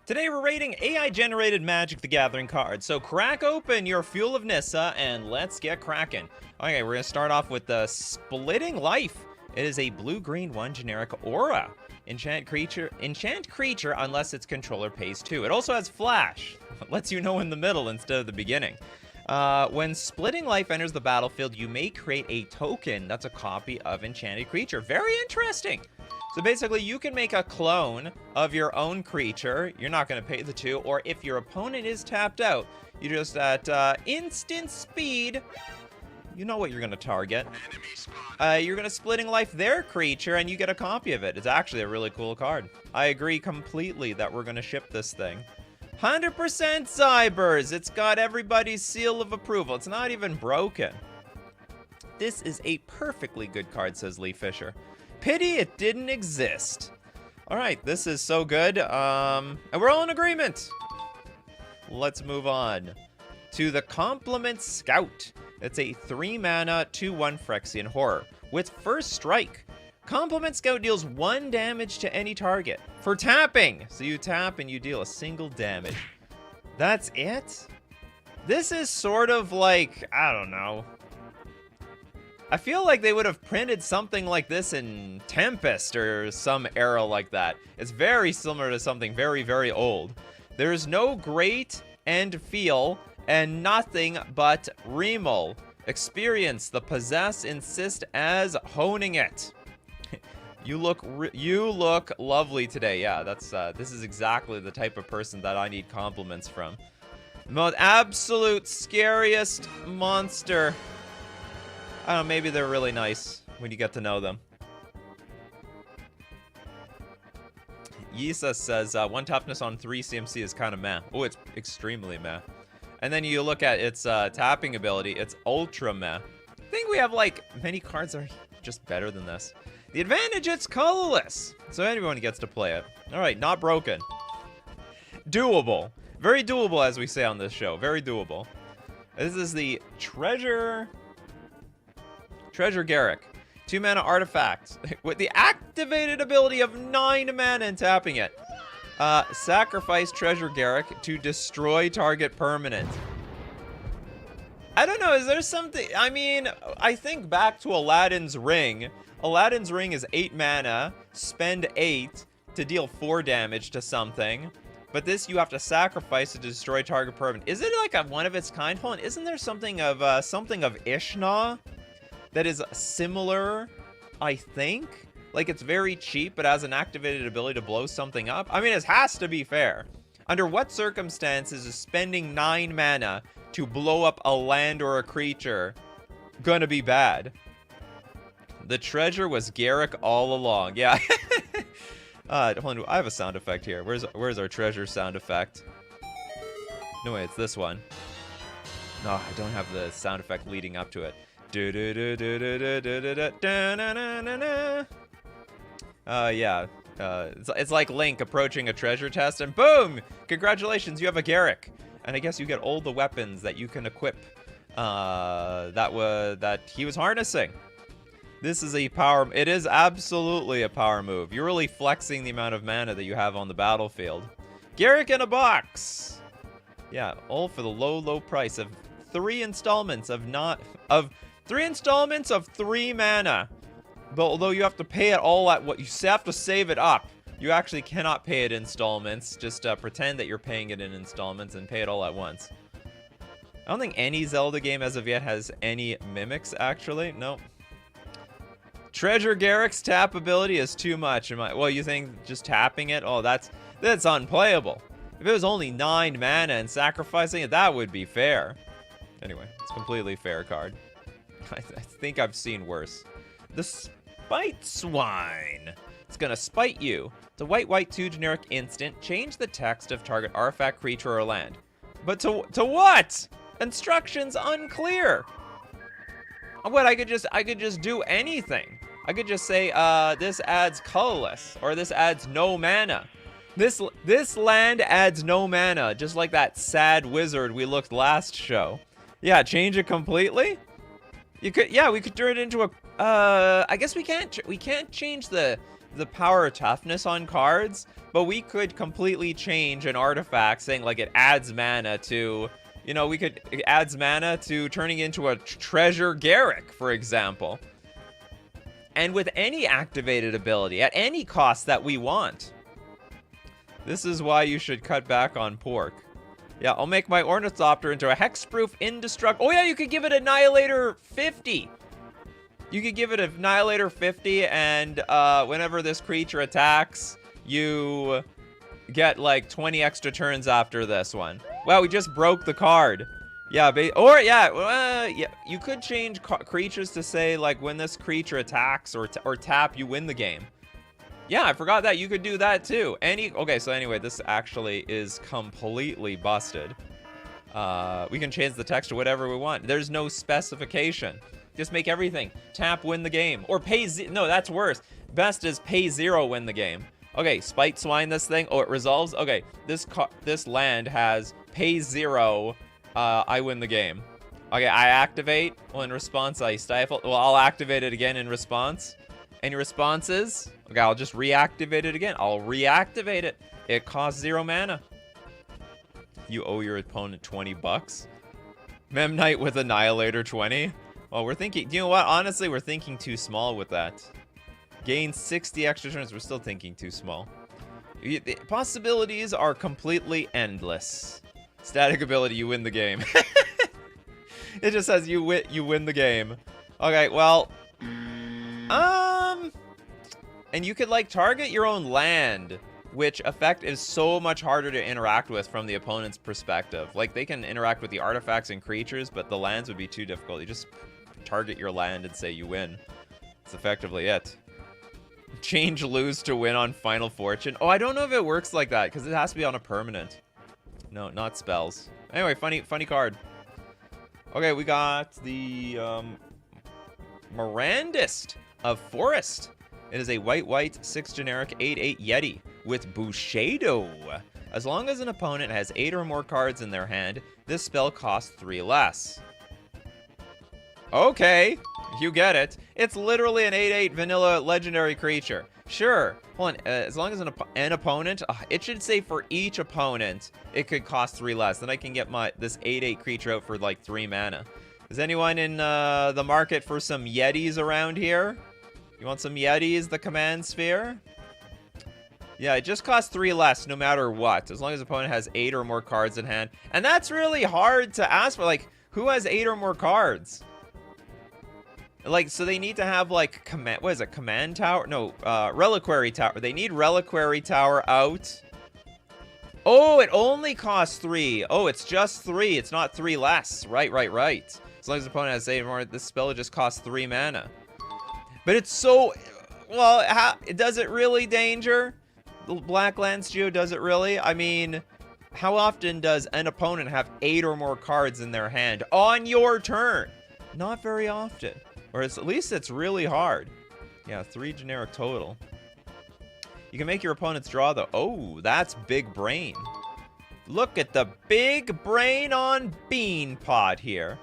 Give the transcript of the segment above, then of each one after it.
Today we're rating AI-generated Magic the Gathering cards, so crack open your Fuel of Nissa and let's get cracking. Okay, we're gonna start off with the Splitting Life. It is a blue-green 1 generic aura. Enchant creature unless its controller pays 2. It also has Flash. It lets you know in the middle instead of the beginning. When Splitting Life enters the battlefield, you may create a token that's a copy of enchanted creature. Very interesting. So basically, you can make a clone of your own creature. You're not going to pay the 2. Or if your opponent is tapped out, you just at instant speed, you know what you're going to target. You're going to Splitting Life their creature, and you get a copy of it. It's actually a really cool card. I agree completely that we're going to ship this thing. 100% Zybers. It's got everybody's seal of approval. It's not even broken. This is a perfectly good card, says Lee Fisher. Pity it didn't exist. All right, this is so good. And we're all in agreement. Let's move on to the Complement Scout. It's a 3-mana, 2/1 Phyrexian Horror. With First Strike, Complement Scout deals 1 damage to any target for tapping. So you tap and you deal a single damage. That's it? This is sort of like, I don't know. I feel like they would have printed something like this in Tempest or some era like that. It's very similar to something very, very old. There's no great end feel and nothing but Remel. Experience the possess insist as honing it. You look lovely today. Yeah, that's this is exactly the type of person that I need compliments from. The most absolute scariest monster. I don't know, maybe they're really nice when you get to know them. Yisa says 1 toughness on 3 CMC is kind of meh. Oh, it's extremely meh. And then you look at its tapping ability, it's ultra meh. I think we have like many cards that are just better than this. The advantage, it's colorless, so anyone gets to play it. All right, not broken. Doable. Very doable, as we say on this show. Very doable. This is the Treasure Garrick. 2-mana artifact with the activated ability of 9 mana and tapping it. Sacrifice Treasure Garrick to destroy target permanent. I don't know, is there something... I mean, I think back to Aladdin's Ring. Aladdin's Ring is 8 mana, spend 8 to deal 4 damage to something. But this you have to sacrifice to destroy target permanent. Is it like a one of its kind? Hold on, isn't there something of Ishna that is similar, I think? Like, it's very cheap, but has an activated ability to blow something up. I mean, it has to be fair. Under what circumstances is spending 9 mana to blow up a land or a creature gonna be bad? The treasure was Garrick all along. Yeah. Hold on, I have a sound effect here. Where's our treasure sound effect? No way, it's this one. No, I don't have the sound effect leading up to it. Yeah. It's like Link approaching a treasure chest, and boom! Congratulations, you have a Garrick. And I guess you get all the weapons that you can equip that he was harnessing. This is a power... It is absolutely a power move. You're really flexing the amount of mana that you have on the battlefield. Garrick in a box! Yeah, all for the low, low price of 3 installments of 3 mana. But although you have to pay it all at what you have to save it up. You actually cannot pay it in installments. Just pretend that you're paying it in installments and pay it all at once. I don't think any Zelda game as of yet has any mimics, actually. Nope. Treasure Garrick's tap ability is too much. Well, you think just tapping it? Oh, that's unplayable. If it was only 9 mana and sacrificing it, that would be fair. Anyway, it's a completely fair card. I think I've seen worse. The Spite Swine. It's gonna spite you. It's a white 2 generic instant. Change the text of target artifact, creature, or land. But to what? Instructions unclear. What, I could just do anything. I could just say, this adds colorless, or this adds no mana. This land adds no mana, just like that sad wizard we looked last show. Yeah, change it completely? You could, yeah, we could turn it into a, I guess we can't change the the power toughness on cards, but we could completely change an artifact saying like it adds mana to, you know, it adds mana to turning into a treasure Garrick, for example. And with any activated ability at any cost that we want. This is why you should cut back on pork. Yeah, I'll make my Ornithopter into a hexproof indestructible. Oh yeah, you could give it Annihilator 50. You could give it Annihilator 50, and whenever this creature attacks, you get like 20 extra turns after this one. Wow, we just broke the card. Yeah, yeah, you could change creatures to say like when this creature attacks or tap, you win the game. Yeah, I forgot that. You could do that too. Okay, so anyway, this actually is completely busted. We can change the text to whatever we want. There's no specification. Just make everything. Tap, win the game. Or no, that's worse. Best is pay 0, win the game. Okay, Spite Swine this thing. Oh, it resolves? Okay, this land has pay 0, I win the game. Okay, I activate. Well, in response, I stifle. Well, I'll activate it again in response. Any responses? Okay, I'll just reactivate it again. I'll reactivate it. It costs 0 mana. You owe your opponent 20 bucks. Memnite with Annihilator 20. Well, we're thinking, you know what? Honestly, we're thinking too small with that. Gain 60 extra turns. We're still thinking too small. The possibilities are completely endless. Static ability, you win the game. It just says you win the game. Okay, well, and you could like target your own land, which effect is so much harder to interact with from the opponent's perspective. Like they can interact with the artifacts and creatures, but the lands would be too difficult. You just target your land and say you win. That's effectively it. Change lose to win on Final Fortune. Oh, I don't know if it works like that because it has to be on a permanent. No, not spells. Anyway, funny card. Okay, we got the Mirandist of Forest. It is a white 6 generic 8/8 Yeti with Bushido. As long as an opponent has 8 or more cards in their hand, this spell costs 3 less. Okay, you get it. It's literally an 8/8 vanilla legendary creature. Sure, hold on, as long as an opponent, it should say for each opponent, it could cost 3 less. Then I can get this 8/8 creature out for like 3 mana. Is anyone in the market for some Yetis around here? You want some Yetis, the command sphere? Yeah, it just costs 3 less no matter what, as long as the opponent has 8 or more cards in hand. And that's really hard to ask for. Like, who has 8 or more cards? Like, so they need to have, like, command tower? No, reliquary tower. They need reliquary tower out. Oh, it only costs 3. Oh, it's just 3. It's not 3 less. Right. As long as the opponent has 8 or more, this spell just costs 3 mana. But it's so... Well, does it really danger? The Black Lance Geo, does it really? I mean, how often does an opponent have 8 or more cards in their hand on your turn? Not very often. Or at least it's really hard. Yeah, 3 generic total. You can make your opponents draw, though. Oh, that's big brain. Look at the big brain on Beanpot here.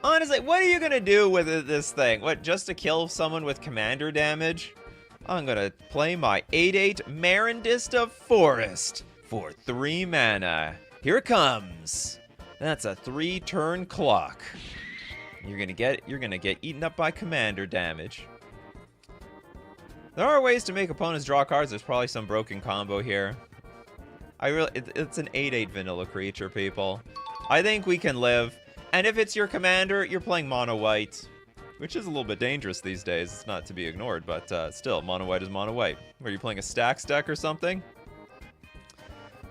Honestly, what are you going to do with this thing? What, just to kill someone with commander damage? I'm going to play my 8/8 Mirandist of Forest for 3 mana. Here it comes. That's a 3-turn clock. You're gonna get eaten up by commander damage. There are ways to make opponents draw cards. There's probably some broken combo here. It's an 8/8 vanilla creature, people. I think we can live. And if it's your commander, you're playing mono white, which is a little bit dangerous these days. It's not to be ignored, but still, mono white is mono white. Are you playing a stacks deck or something?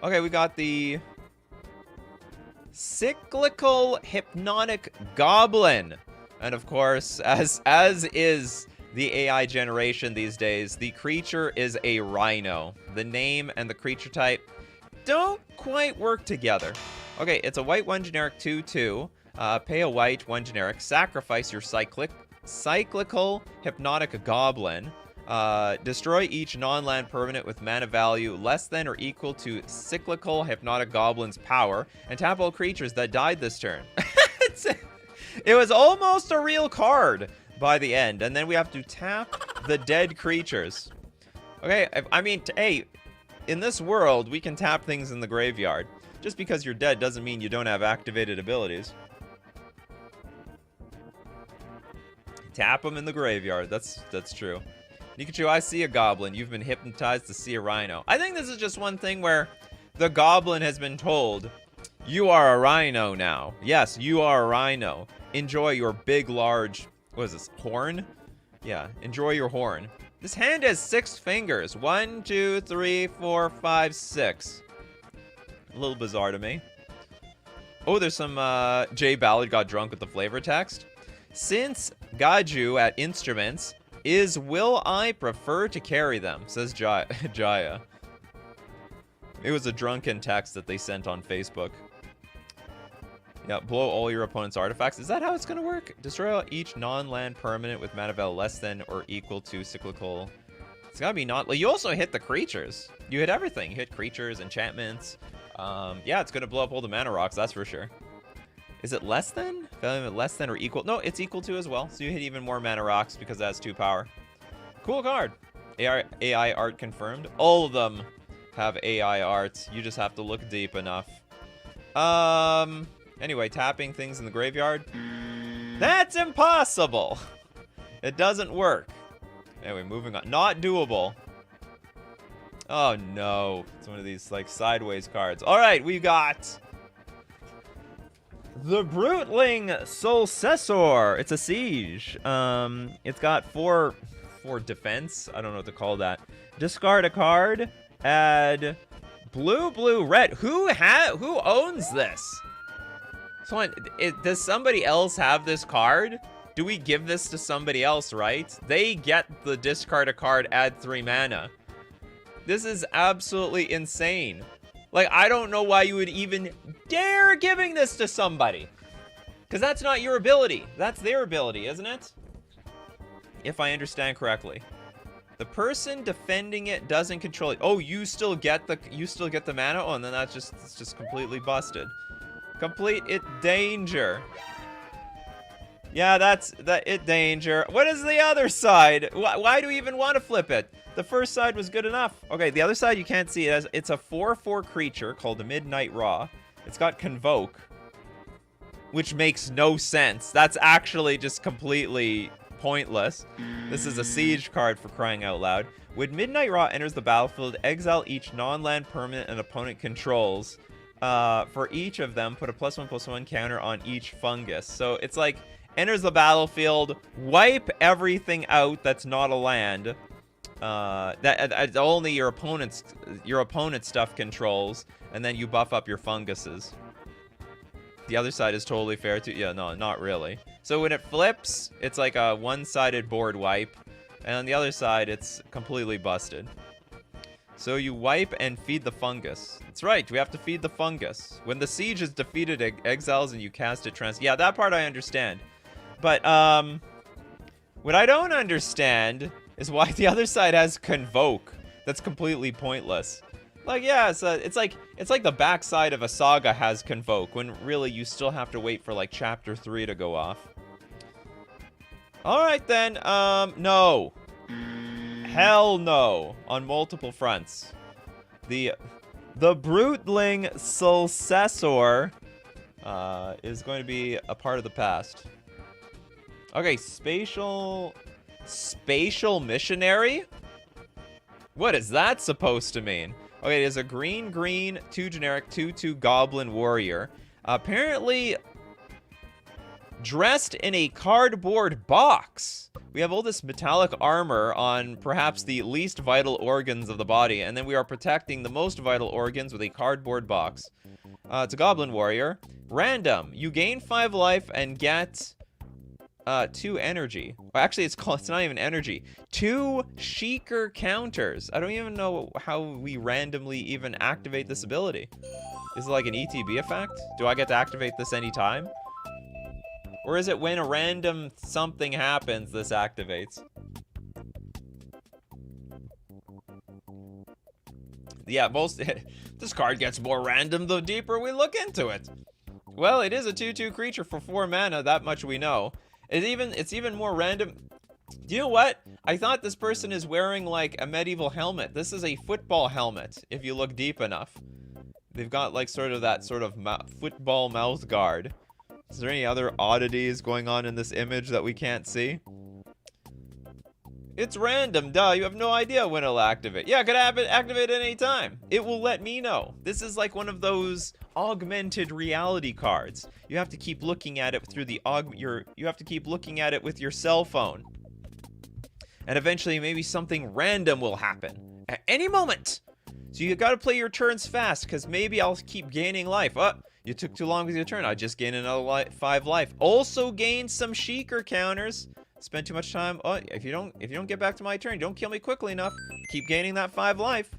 Okay, we got the Cyclical Hypnotic Goblin. And of course, as is the AI generation these days, the creature is a rhino. The name and the creature type don't quite work together. Okay, it's a white 1 generic 2/2. Pay a white 1 generic. Sacrifice your Cyclical Hypnotic Goblin. Destroy each non-land permanent with mana value less than or equal to Cyclical Hypnotic Goblin's power, and tap all creatures that died this turn. It was almost a real card by the end, and then we have to tap the dead creatures. Okay, I mean, hey, in this world, we can tap things in the graveyard. Just because you're dead doesn't mean you don't have activated abilities. Tap them in the graveyard. That's true. Nikachu, I see a goblin. You've been hypnotized to see a rhino. I think this is just one thing where the goblin has been told, you are a rhino now. Yes, you are a rhino. Enjoy your big, large, what is this, horn? Yeah, enjoy your horn. This hand has 6 fingers. 1, 2, 3, 4, 5, 6. A little bizarre to me. Oh, there's some, Jay Ballard got drunk with the flavor text. Since Gaju at instruments will I prefer to carry them, says Jaya. It was a drunken text that they sent on Facebook. Yeah, blow all your opponent's artifacts. Is that how it's going to work? Destroy each non-land permanent with mana value less than or equal to cyclical. It's got to be not... You also hit the creatures. You hit everything. You hit creatures, enchantments. Yeah, it's going to blow up all the mana rocks, that's for sure. Is it less than? Value less than or equal? No, it's equal to as well. So you hit even more mana rocks because it has 2 power. Cool card. AI art confirmed. All of them have AI art. You just have to look deep enough. Anyway, tapping things in the graveyard. That's impossible. It doesn't work. Anyway, moving on. Not doable. Oh no. It's one of these like sideways cards. All right, we got the Bruteling Successor. It's a siege. It's got 4 defense. I don't know what to call that. Discard a card. Add blue, red. Who owns this? Does somebody else have this card? Do we give this to somebody else, right? They get the discard a card, add 3 mana. This is absolutely insane. Like, I don't know why you would even dare giving this to somebody. Because that's not your ability. That's their ability, isn't it? If I understand correctly. The person defending it doesn't control it. Oh, you still get the mana? Oh, and then it's just completely busted. Complete it danger. Yeah, that's it danger. What is the other side? Why do we even want to flip it? The first side was good enough. Okay, the other side you can't see it as it's a 4/4 creature called a Midnight Raw. It's got Convoke, which makes no sense. That's actually just completely pointless. This is a siege card for crying out loud. When Midnight Raw enters the battlefield, exile each non-land permanent an opponent controls. For each of them, put a +1/+1 counter on each fungus. So it's like, enters the battlefield, wipe everything out that's not a land. That only your opponent's stuff controls, and then you buff up your funguses. The other side is totally fair too. Yeah, no, not really. So when it flips, it's like a one-sided board wipe, and on the other side, it's completely busted. So you wipe and feed the fungus. That's right, we have to feed the fungus. When the siege is defeated, it exiles and you cast it Yeah, that part I understand. But, what I don't understand is why the other side has Convoke. That's completely pointless. Like, yeah, it's like the backside of a saga has Convoke, when really you still have to wait for, like, Chapter 3 to go off. Alright then, no. Hell no, on multiple fronts. The Bruteling Successor is going to be a part of the past. Okay, Spatial Missionary? What is that supposed to mean? Okay, it is a green, 2 generic, 2/2 Goblin Warrior. Apparently dressed in a cardboard box. We have all this metallic armor on perhaps the least vital organs of the body, and then we are protecting the most vital organs with a cardboard box. It's a Goblin Warrior. Random. You gain 5 life and get 2 energy. Well, actually, it's not even energy. 2 Sheikr counters. I don't even know how we randomly even activate this ability. Is it like an ETB effect? Do I get to activate this anytime? Or is it when a random something happens, this activates? Yeah, this card gets more random the deeper we look into it. Well, it is a 2/2 creature for 4 mana, that much we know. It's even more random. Do you know what? I thought this person is wearing like a medieval helmet. This is a football helmet, if you look deep enough. They've got like sort of that sort of football mouth guard. Is there any other oddities going on in this image that we can't see? It's random, duh. You have no idea when it'll activate. Yeah, it could activate at any time. It will let me know. This is like one of those augmented reality cards. You have to keep looking at it through the you have to keep looking at it with your cell phone. And eventually maybe something random will happen at any moment. So you gotta play your turns fast, because maybe I'll keep gaining life. Oh, you took too long with your turn. I just gained another 5 life. Also gained some Sheikr counters. Spend too much time. Oh, if you don't get back to my turn, don't kill me quickly enough. Keep gaining that 5 life.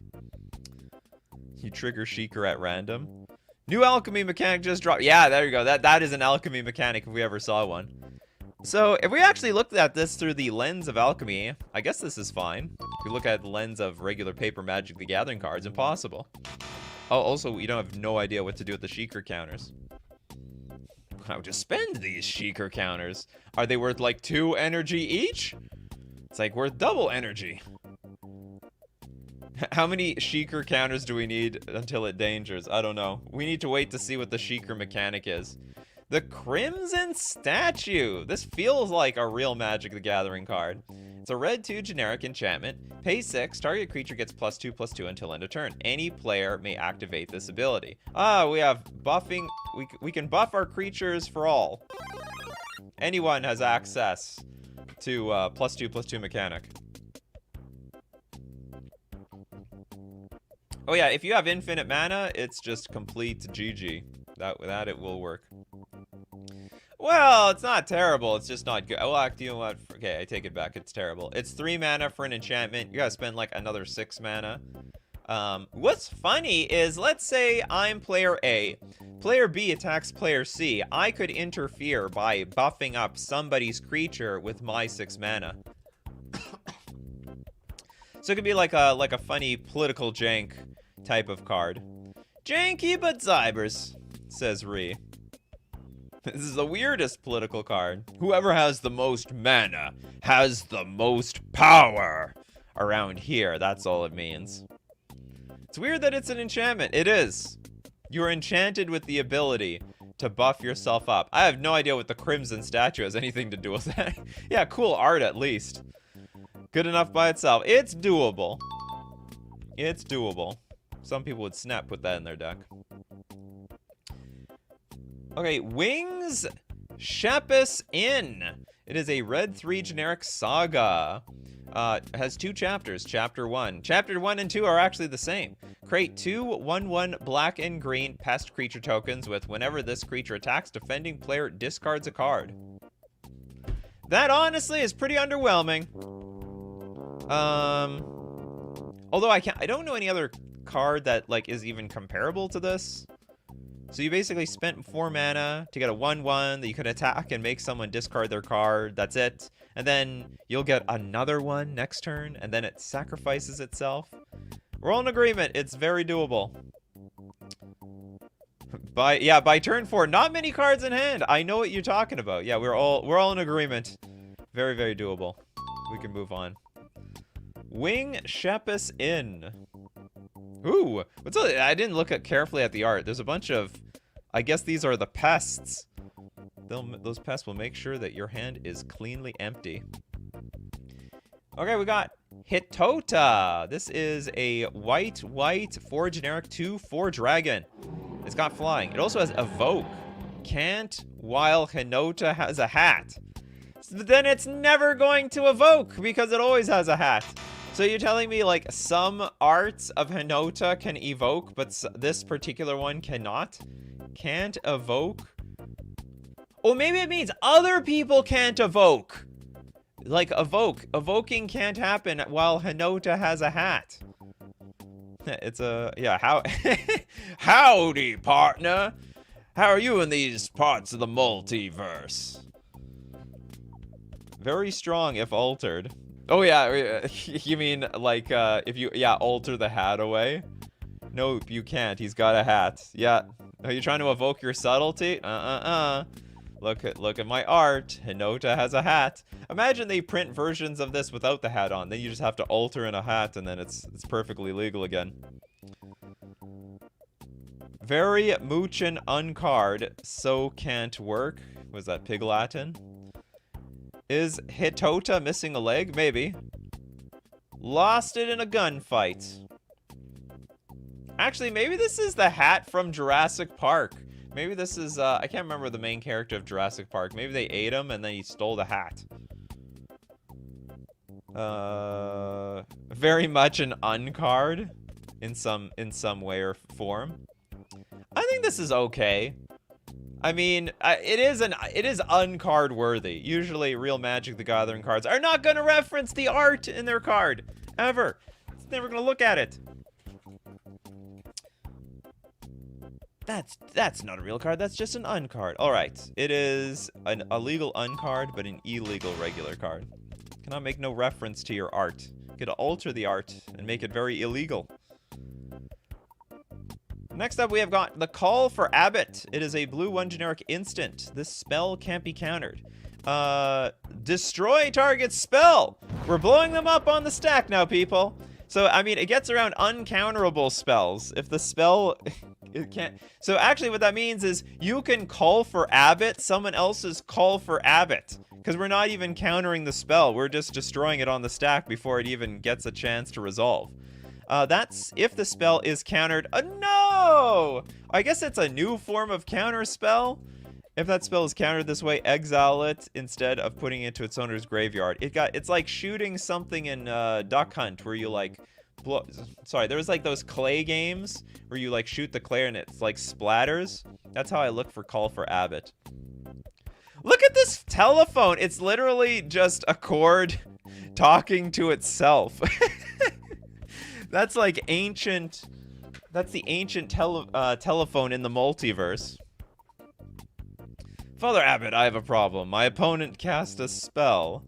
You trigger Sheikr at random. New alchemy mechanic just dropped. Yeah, there you go. That is an alchemy mechanic if we ever saw one. So if we actually looked at this through the lens of alchemy, I guess this is fine. If you look at the lens of regular paper Magic the Gathering cards, impossible. Oh, also, we don't have no idea what to do with the Sheikr counters. How to spend these Sheikr counters? Are they worth like 2 energy each? It's like worth double energy. How many Sheikr counters do we need until it dangers? I don't know. We need to wait to see what the Sheikr mechanic is. The Crimson Statue. This feels like a real Magic the Gathering card. It's a red 2 generic enchantment. Pay 6. Target creature gets +2/+2 until end of turn. Any player may activate this ability. Ah, we have buffing. We can buff our creatures for all. Anyone has access to +2/+2 mechanic. Oh yeah, if you have infinite mana, it's just complete GG. That it will work. Well, it's not terrible. It's just not good. Oh, you know what? Okay, I take it back. It's terrible. It's 3 mana for an enchantment. You gotta spend like another 6 mana. What's funny is, let's say I'm player A. Player B attacks player C. I could interfere by buffing up somebody's creature with my 6 mana. So it could be like a funny political jank type of card. Janky but Zybers, says Ree. This is the weirdest political card. Whoever has the most mana has the most power around here. That's all it means. It's weird that it's an enchantment. It is. You're enchanted with the ability to buff yourself up. I have no idea what the Crimson Statue has anything to do with that. Yeah, cool art at least. Good enough by itself. It's doable. It's doable. Some people would snap put that in their deck. Okay, Wings Shepis Inn. It is a red 3 generic saga. It has 2 chapters. Chapter 1. Chapter 1 and 2 are actually the same. Create 2 1/1 black and green pest creature tokens with whenever this creature attacks, defending player discards a card. That honestly is pretty underwhelming. Although I don't know any other card that like is even comparable to this. So you basically spent 4 mana to get a 1/1 that you can attack and make someone discard their card. That's it. And then you'll get another one next turn, and then it sacrifices itself. We're all in agreement. It's very doable. By turn 4, not many cards in hand. I know what you're talking about. Yeah, we're all in agreement. Very, very doable. We can move on. Wing Shepis Inn. Ooh, what's up? I didn't look carefully at the art. There's a bunch of, I guess these are the pests. Those pests will make sure that your hand is cleanly empty. Okay, we got Hitota. This is a white 4 generic 2/4 dragon. It's got flying. It also has evoke. Can't while Hinota has a hat. Then it's never going to evoke because it always has a hat. So you're telling me like some arts of Hinota can evoke, but this particular one cannot? Can't evoke? Oh, maybe it means other people can't evoke. Like evoke. Evoking can't happen while Hinota has a hat. It's a, yeah, how, howdy partner. How are you in these parts of the multiverse? Very strong if altered. Oh yeah, you mean like if you, yeah, alter the hat away? Nope, you can't. He's got a hat. Yeah. Are you trying to evoke your subtlety? Look at my art. Hinota has a hat. Imagine they print versions of this without the hat on. Then you just have to alter in a hat, and then it's perfectly legal again. Very moochin uncard. So can't work. Was that Pig Latin? Is Hitota missing a leg? Maybe. Lost it in a gunfight. Actually, maybe this is the hat from Jurassic Park. Maybe this is, I can't remember the main character of Jurassic Park. Maybe they ate him and then he stole the hat. Very much an uncard in some way or form. I think this is okay. I mean, it is uncard worthy. Usually, real Magic the Gathering cards are not going to reference the art in their card ever. It's never going to look at it. That's not a real card. That's just an uncard. All right, it is a legal uncard, but an illegal regular card. Cannot make no reference to your art. You could alter the art and make it very illegal. Next up, we have got the Call for Abbot. It is a blue 1 generic instant. This spell can't be countered. Destroy target spell. We're blowing them up on the stack now, people. So, I mean, it gets around uncounterable spells. If the spell... it can't... So, actually, what that means is you can call for Abbot someone else's Call for Abbot. Because we're not even countering the spell. We're just destroying it on the stack before it even gets a chance to resolve. That's if the spell is countered. No! I guess it's a new form of counter spell. If that spell is countered this way, exile it instead of putting it to its owner's graveyard. It's like shooting something in Duck Hunt where you like sorry, there was like those clay games where you like shoot the clay and it's like splatters. That's how I look for Call for Abbot. Look at this telephone. It's literally just a cord talking to itself. That's like ancient. That's the ancient telephone in the multiverse. Father Abbot, I have a problem. My opponent cast a spell.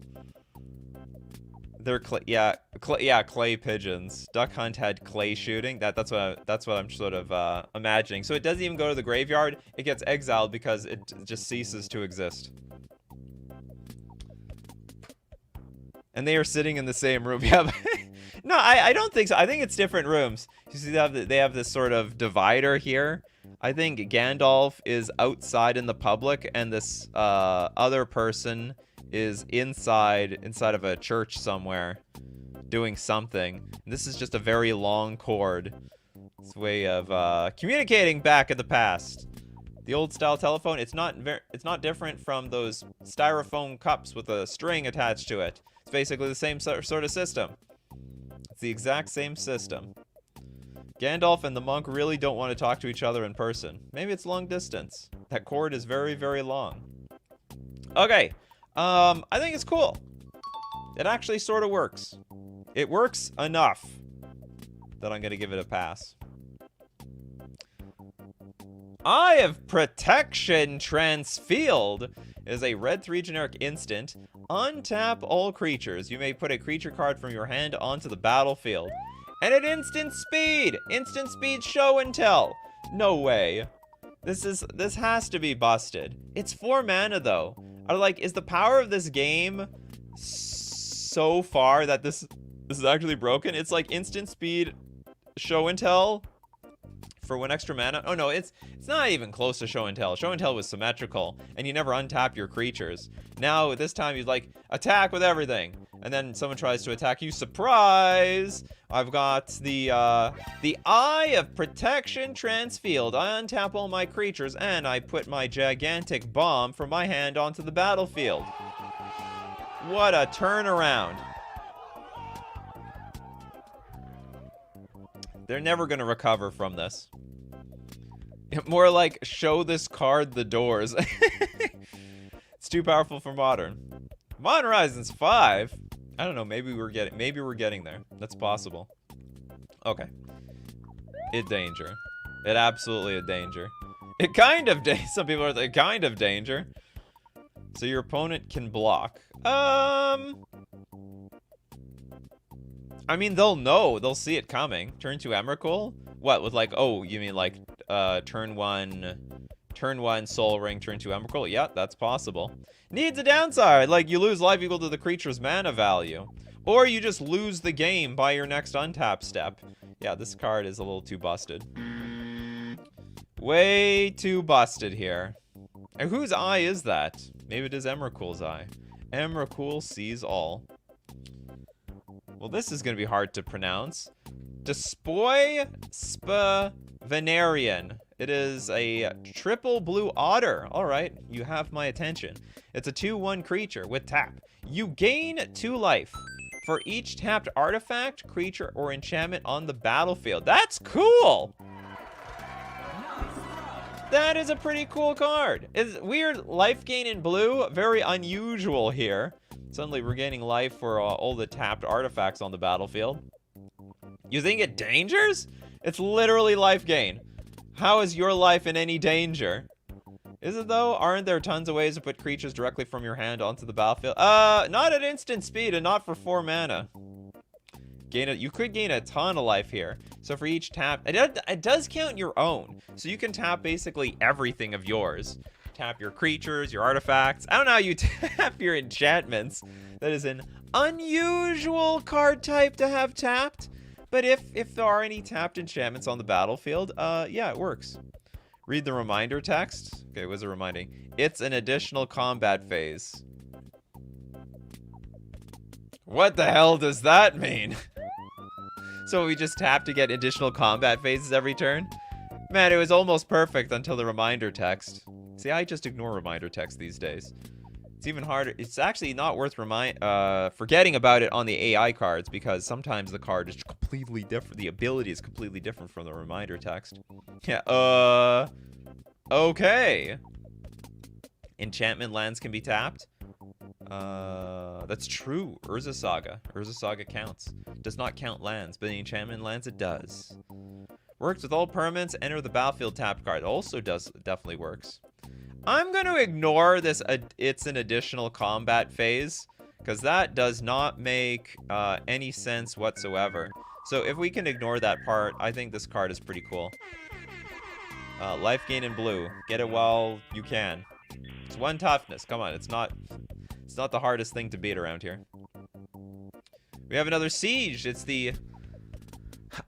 They're clay pigeons. Duck Hunt had clay shooting. That's what I'm sort of imagining. So it doesn't even go to the graveyard. It gets exiled because it just ceases to exist. And they are sitting in the same room. Yeah. No, I don't think so. I think it's different rooms. You see, they have this sort of divider here. I think Gandalf is outside in the public, and this other person is inside of a church somewhere, doing something. And this is just a very long cord. It's a way of communicating back in the past. The old style telephone. It's not different from those styrofoam cups with a string attached to it. It's basically the same sort of system. It's the exact same system. Gandalf and the monk really don't want to talk to each other in person. Maybe it's long distance. That cord is very, very long. Okay. I think it's cool. It actually sort of works. It works enough that I'm going to give it a pass. Eye of Protection Transfield is a red 3 generic instant. Untap all creatures. You may put a creature card from your hand onto the battlefield. And at instant speed show and tell. No way. This has to be busted. It's 4 mana though. Is the power of this game so far that this is actually broken? It's like instant speed show and tell for 1 extra mana. Oh no, it's not even close to show and tell. Show and tell was symmetrical and you never untap your creatures. Now this time you like attack with everything. And then someone tries to attack you. Surprise! I've got the Eye of Protection Transfield. I untap all my creatures, and I put my gigantic bomb from my hand onto the battlefield. What a turnaround. They're never going to recover from this. More like, show this card the doors. It's too powerful for Modern. Modern Horizons 5? I don't know, maybe we're getting there. That's possible. Okay. It danger. It absolutely a danger. It kind of some people are like kind of danger. So your opponent can block. I mean, they'll know. They'll see it coming. Turn 2 Emrakul? What, with like, oh, you mean like turn 1 Turn 1, Soul Ring. Turn 2, Emrakul. Yeah, that's possible. Needs a downside, like you lose life equal to the creature's mana value. Or you just lose the game by your next untap step. Yeah, this card is a little too busted. Way too busted here. And whose eye is that? Maybe it is Emrakul's eye. Emrakul sees all. Well, this is going to be hard to pronounce. Despoy Spavenarian. It is a triple blue otter. All right, you have my attention. It's a 2/1 creature with tap. You gain 2 life for each tapped artifact, creature, or enchantment on the battlefield. That's cool! That is a pretty cool card. It's weird life gain in blue. Very unusual here. Suddenly we're gaining life for all the tapped artifacts on the battlefield. You think it dangers? It's literally life gain. How is your life in any danger? Is it though? Aren't there tons of ways to put creatures directly from your hand onto the battlefield? Not at instant speed and not for 4 mana. You could gain a ton of life here. So for each tap, it does count your own. So you can tap basically everything of yours. Tap your creatures, your artifacts. I don't know how you tap your enchantments. That is an unusual card type to have tapped. But if there are any tapped enchantments on the battlefield, yeah, it works. Read the reminder text. Okay, what's it reminding? It's an additional combat phase. What the hell does that mean? So we just tap to get additional combat phases every turn? Man, it was almost perfect until the reminder text. See, I just ignore reminder text these days. It's even harder. It's actually not worth forgetting about it on the AI cards because sometimes the card is completely different. The ability is completely different from the reminder text. Yeah, okay. Enchantment lands can be tapped. That's true. Urza Saga. Urza Saga counts. Does not count lands, but the enchantment lands it does. Works with all permanents. Enter the battlefield tapped card. Also definitely works. I'm going to ignore this. It's an additional combat phase because that does not make any sense whatsoever. So if we can ignore that part, I think this card is pretty cool. Life gain in blue. Get it while you can. It's 1 toughness. Come on, it's not the hardest thing to beat around here. We have another siege. It's the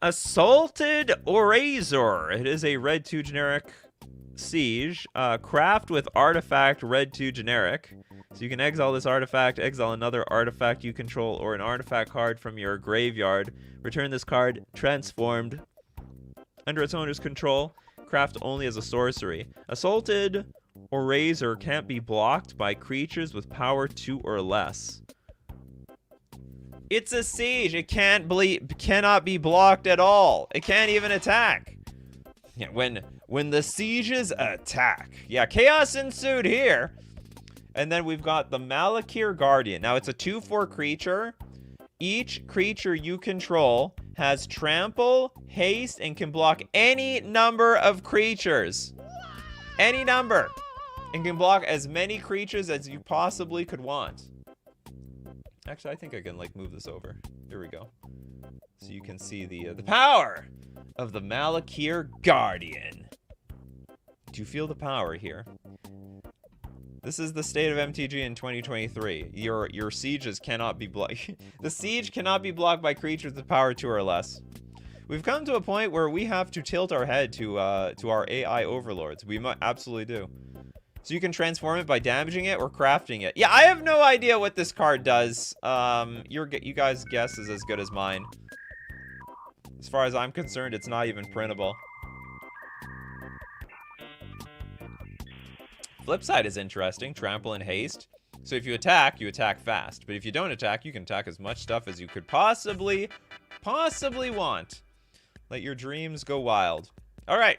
Assaulted Orazor. It is a red 2 generic siege. Craft with artifact red 2 generic. So you can exile this artifact, exile another artifact you control, or an artifact card from your graveyard. Return this card transformed under its owner's control. Craft only as a sorcery. Assaulted Orazor can't be blocked by creatures with power 2 or less. It's a siege. It cannot be blocked at all. It can't even attack. Yeah, when the sieges attack. Yeah, chaos ensued here. And then we've got the Malakir Guardian. Now it's a 2/4 creature. Each creature you control has trample, haste, and can block any number of creatures. Any number. And can block as many creatures as you possibly could want. Actually, I think I can like move this over. Here we go. So you can see the power of the Malakir Guardian. Do you feel the power here? This is the state of MTG in 2023. Your sieges cannot be blocked. The siege cannot be blocked by creatures with power 2 or less. We've come to a point where we have to tilt our head to our AI overlords. We absolutely do. So you can transform it by damaging it or crafting it. Yeah, I have no idea what this card does. You guys' guess is as good as mine. As far as I'm concerned, it's not even printable. Flip side is interesting. Trample and haste. So if you attack fast. But if you don't attack, you can attack as much stuff as you could possibly want. Let your dreams go wild. All right.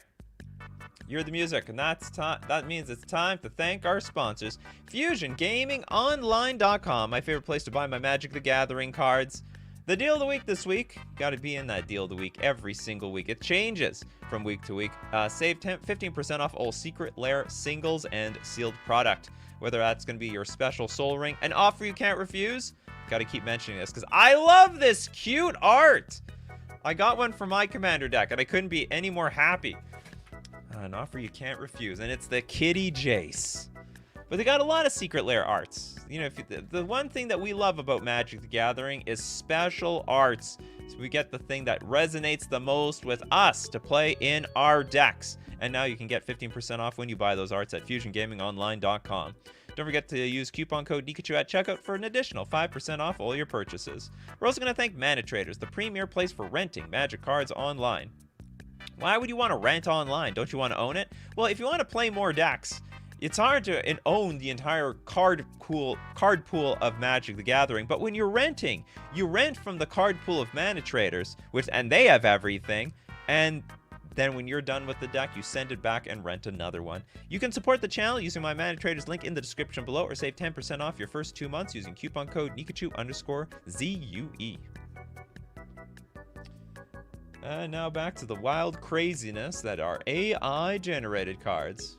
You're the music, and that means it's time to thank our sponsors. FusionGamingOnline.com, my favorite place to buy my Magic the Gathering cards. The deal of the week this week, got to be in that deal of the week every single week. It changes from week to week. Save 15% off all Secret Lair singles and sealed product. Whether that's going to be your special Soul Ring, an offer you can't refuse. Got to keep mentioning this because I love this cute art. I got one for my Commander deck, and I couldn't be any more happy. An offer you can't refuse, and it's the Kitty Jace. But they got a lot of secret lair arts. You know, the one thing that we love about Magic the Gathering is special arts. So we get the thing that resonates the most with us to play in our decks. And now you can get 15% off when you buy those arts at FusionGamingOnline.com. Don't forget to use coupon code Nikachu at checkout for an additional 5% off all your purchases. We're also going to thank Mana Traders, the premier place for renting Magic cards online. Why would you want to rent online? Don't you want to own it? Well, if you want to play more decks, it's hard to own the entire card pool of Magic the Gathering, but when you're renting, you rent from the card pool of Mana Traders, and they have everything, and then when you're done with the deck, you send it back and rent another one. You can support the channel using my Mana Traders link in the description below, or save 10% off your first 2 months using coupon code Nikachu_ZUE. And now back to the wild craziness that are AI-generated cards.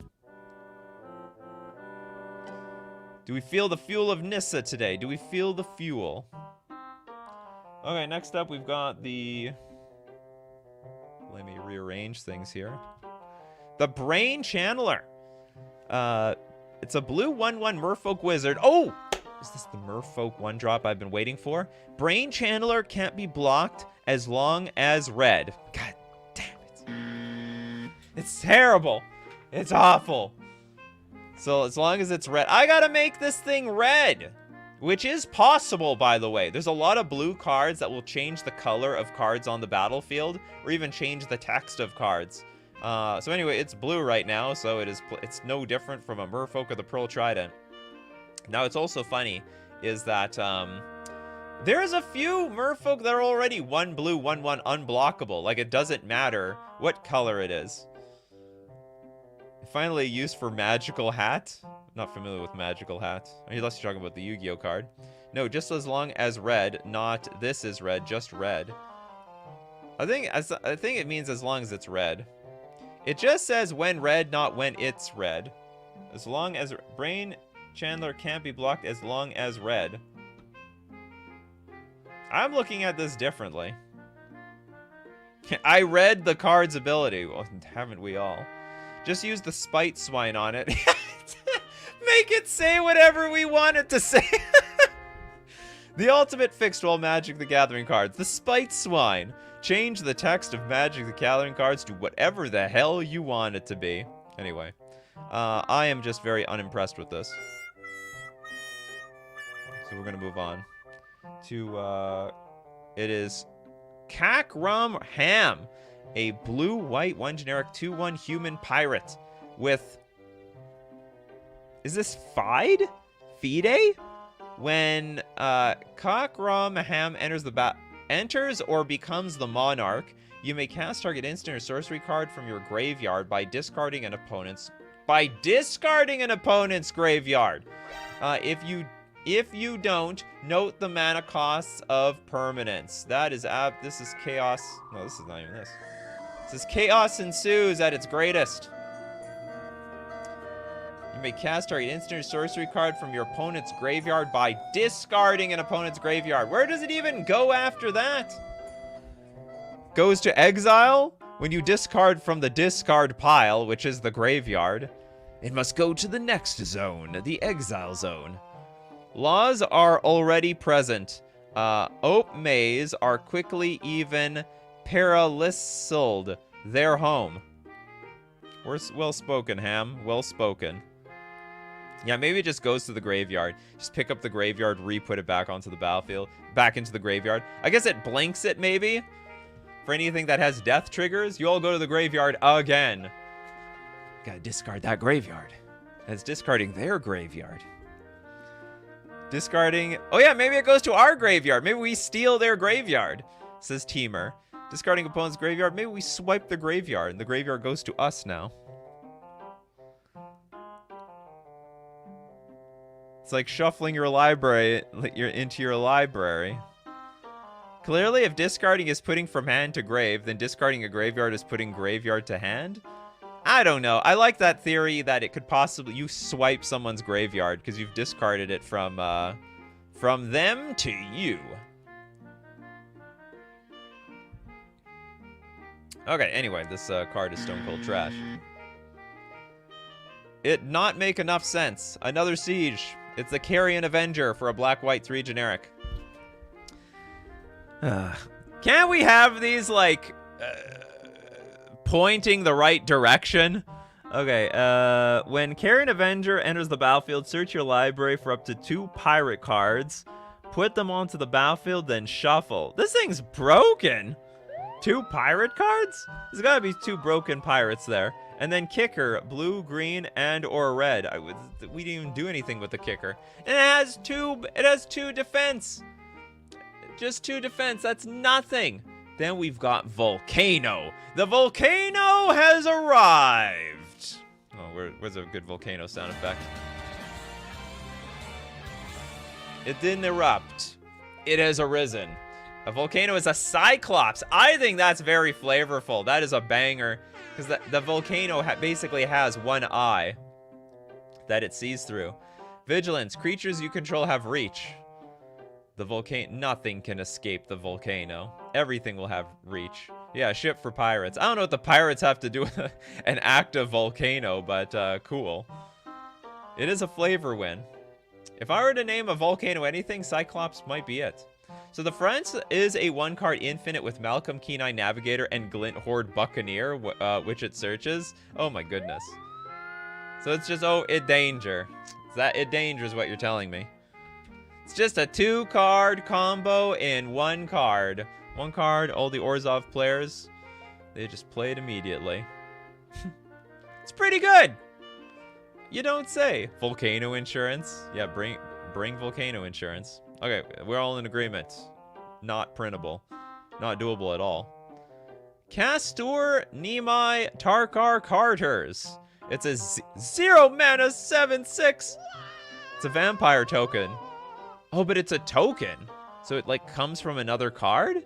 Do we feel the fuel of Nissa today? Do we feel the fuel? Okay, next up we've got the... Let me rearrange things here. The Brain Channeler. It's a blue 1/1 Merfolk Wizard. Oh! Is this the Merfolk 1-drop I've been waiting for? Brain Channeler can't be blocked as long as red. God damn it. It's terrible. It's awful. So as long as it's red, I gotta make this thing red, which is possible, by the way. There's a lot of blue cards that will change the color of cards on the battlefield, or even change the text of cards. So anyway, it's blue right now, so it's no different from a Merfolk or the Pearl Trident. Now, it's also funny is that there's a few Merfolk that are already 1 blue, 1/1 unblockable. Like, it doesn't matter what color it is. Finally used for Magical Hat. Not familiar with Magical Hat. Unless you're talking about the Yu-Gi-Oh card. No, just as long as red, not this is red, just red. I think it means as long as it's red. It just says when red, not when it's red. As long as Brain Channeler can't be blocked as long as red. I'm looking at this differently. I read the card's ability. Well, haven't we all? Just use the Spite Swine on it. Make it say whatever we want it to say. The ultimate fixed wall Magic the Gathering cards. The Spite Swine. Change the text of Magic the Gathering cards to whatever the hell you want it to be. Anyway. I am just very unimpressed with this. So we're going to move on to, it is Kakram Ham. A blue-white 1 generic 2/1 human pirate with... Is this Fide? Fide? When Kakram Ham enters or becomes the monarch, you may cast target instant or sorcery card from your graveyard by discarding an opponent's graveyard. If you don't, note the mana costs of permanence. That is this is chaos. No, this is not even this. This is chaos ensues at its greatest. You may cast target instant or sorcery card from your opponent's graveyard by discarding an opponent's graveyard. Where does it even go after that? Goes to exile? When you discard from the discard pile, which is the graveyard, it must go to the next zone, the exile zone. Laws are already present. Ope Maze are quickly even paraliseled their home. Well spoken, Ham. Well spoken. Yeah, maybe it just goes to the graveyard. Just pick up the graveyard, re-put it back onto the battlefield. Back into the graveyard. I guess it blanks it, maybe? For anything that has death triggers, you all go to the graveyard again. Gotta discard that graveyard. That's discarding their graveyard. Discarding... Oh yeah, maybe it goes to our graveyard. Maybe we steal their graveyard, says Teamer. Discarding opponent's graveyard. Maybe we swipe the graveyard, and the graveyard goes to us now. It's like shuffling your library into your library. Clearly, if discarding is putting from hand to grave, then discarding a graveyard is putting graveyard to hand? I don't know. I like that theory that it could possibly... You swipe someone's graveyard because you've discarded it from them to you. Okay, anyway, this card is stone cold trash. it not make enough sense? Another siege. It's the Carrion Avenger for a black-white 3 generic. Can't we have these, like, pointing the right direction? Okay, when Carrion Avenger enters the battlefield, search your library for up to 2 pirate cards. Put them onto the battlefield, then shuffle. This thing's broken! 2 pirate cards? There's gotta be 2 broken pirates there. And then kicker, blue, green, and or red. We didn't even do anything with the kicker. And it has 2 defense. Just 2 defense, that's nothing. Then we've got Volcano. The Volcano has arrived. Oh, where's a good volcano sound effect? It didn't erupt. It has arisen. A volcano is a Cyclops. I think that's very flavorful. That is a banger. Because the volcano basically has 1 eye that it sees through. Vigilance. Creatures you control have reach. The volcano. Nothing can escape the volcano. Everything will have reach. Yeah, ship for pirates. I don't know what the pirates have to do with an active volcano, but cool. It is a flavor win. If I were to name a volcano anything, Cyclops might be it. So the front is a 1-card infinite with Malcolm Kenai Navigator and Glint Horde Buccaneer, which it searches. Oh my goodness. So it's just, oh, it danger. It danger is what you're telling me. It's just a 2-card combo in 1 card. 1 card, all the Orzhov players, they just play it immediately. It's pretty good. You don't say. Volcano insurance. Yeah, bring volcano insurance. Okay, we're all in agreement. Not printable. Not doable at all. Castor Nemai Tarkar Carters. It's a 0 mana 7/6. It's a vampire token. Oh, but it's a token. So it like comes from another card?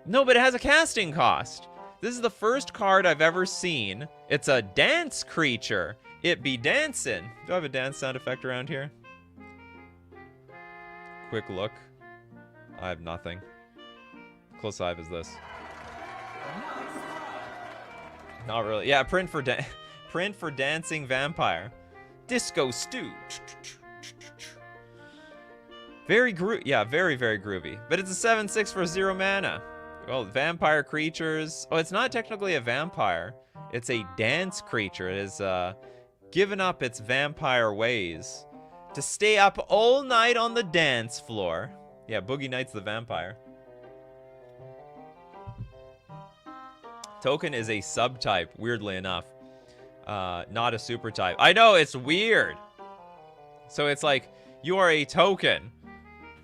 No, but it has a casting cost. This is the first card I've ever seen. It's a dance creature. It be dancing. Do I have a dance sound effect around here? Quick look. I have nothing. Close eye is this. Not really. Yeah, print for dancing vampire. Disco stew. Very very groovy. But it's a 7/6 for 0 mana. Well, vampire creatures. Oh, it's not technically a vampire. It's a dance creature. It is given up its vampire ways to stay up all night on the dance floor. Yeah, Boogie Nights the vampire. Token is a subtype, weirdly enough. Not a super type. I know, it's weird. So it's like, you are a token.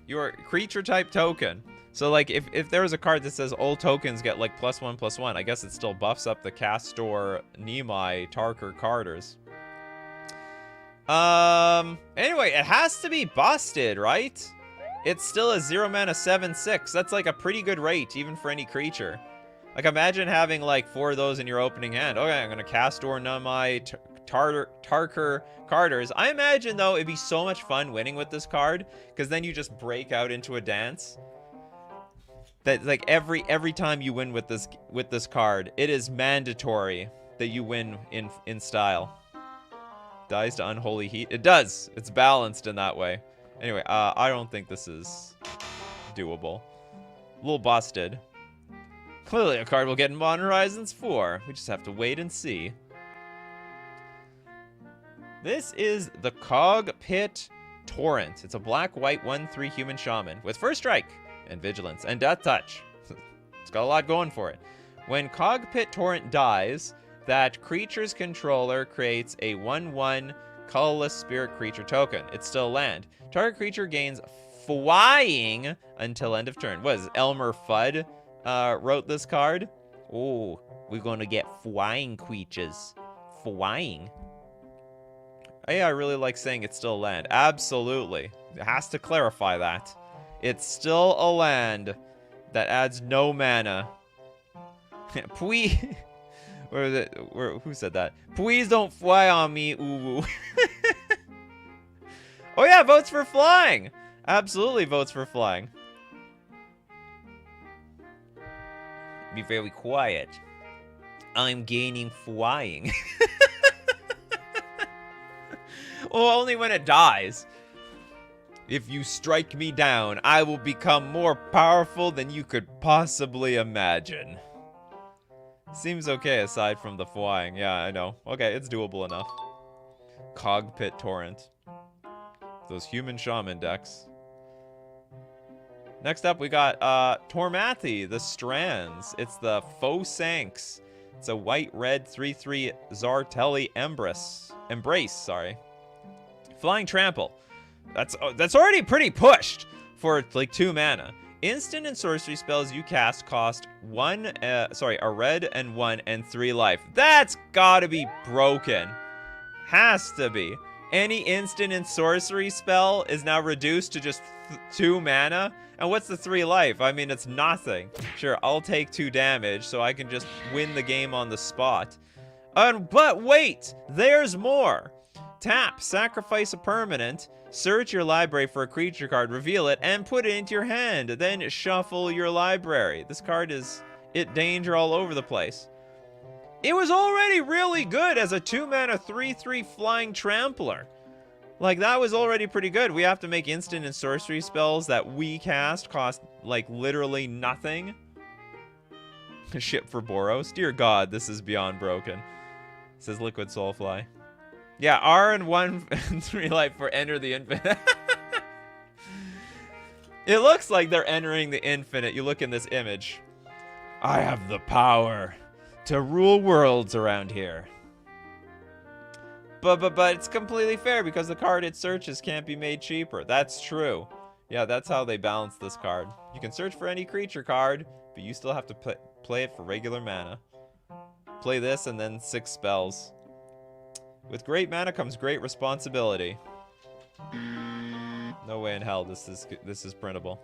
You are a creature type token. So like, if there was a card that says all tokens get like +1/+1, I guess it still buffs up the Castor Nemai Tarkar Carters. Anyway, it has to be busted, right? It's still a 0 mana 7/6. That's like a pretty good rate, even for any creature. Like, imagine having like 4 of those in your opening hand. Okay, I'm gonna Castor Nemai Tarkar Carters. I imagine though it'd be so much fun winning with this card, because then you just break out into a dance. That like every time you win with this card, it is mandatory that you win in style. Dies to Unholy Heat. It does. It's balanced in that way. Anyway, I don't think this is doable. A little busted. Clearly a card we'll get in Modern Horizons 4. We just have to wait and see. This is the Cockpit Torrent. It's a black-white 1/3 human shaman with first strike and vigilance and death touch. It's got a lot going for it. When Cockpit Torrent dies, that creature's controller creates a 1/1 colorless spirit creature token. It's still land. Target creature gains flying until end of turn. What is it, Elmer Fudd wrote this card? Oh, we're gonna get flying creatures. Flying. Yeah, I really like saying it's still land. Absolutely. It has to clarify that. It's still a land that adds no mana. Please. Where is it? Who said that? Please don't fly on me, uwu. Oh yeah, votes for flying. Absolutely votes for flying. Be very quiet. I'm gaining flying. Well, only when it dies. If you strike me down, I will become more powerful than you could possibly imagine. Seems okay aside from the flying. Yeah, I know. Okay, it's doable enough. Cogpit Torrent. Those human shaman decks. Next up, we got Tormathi, the Strands. It's the Faux Sanks. It's a white-red 3/3 Zartelli Embrace, sorry. Flying Trample. That's already pretty pushed for like 2 mana. Instant and sorcery spells you cast cost a red and 1 and 3 life. That's gotta be broken. Has to be. Any instant and sorcery spell is now reduced to just 2 mana. And what's the 3 life? I mean, it's nothing. Sure, I'll take 2 damage so I can just win the game on the spot. But wait, there's more. Tap, sacrifice a permanent, search your library for a creature card, reveal it, and put it into your hand. Then shuffle your library. This card is danger all over the place. It was already really good as a 2-mana 3/3 flying trampler. Like, that was already pretty good. We have to make instant and sorcery spells that we cast cost, like, literally nothing. Ship for Boros. Dear God, this is beyond broken. Says Liquid Soulfly. Yeah, R and 1 and 3 life for Enter the Infinite. It looks like they're entering the infinite. You look in this image. I have the power to rule worlds around here. But it's completely fair because the card it searches can't be made cheaper. That's true. Yeah, that's how they balance this card. You can search for any creature card, but you still have to play it for regular mana. Play this and then 6 spells. With great mana comes great responsibility. No way in hell this is printable.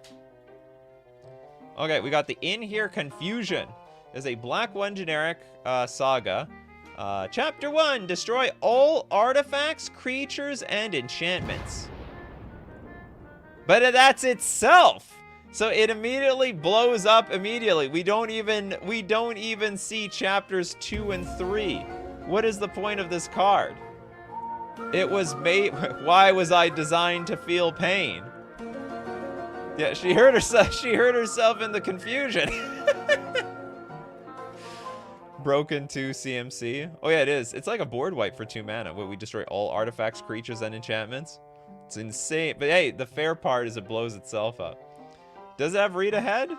Okay, we got the In Here Confusion. There's a black 1 generic saga. Chapter 1, destroy all artifacts, creatures, and enchantments. But that's itself. So it immediately blows up immediately. We don't even see chapters 2 and 3. What is the point of this card? It was made. Why was I designed to feel pain? Yeah, she hurt herself. She hurt herself in the confusion. Broken 2 CMC. Oh yeah, it is. It's like a board wipe for 2 mana. Where we destroy all artifacts, creatures, and enchantments. It's insane. But hey, the fair part is it blows itself up. Does it have read ahead?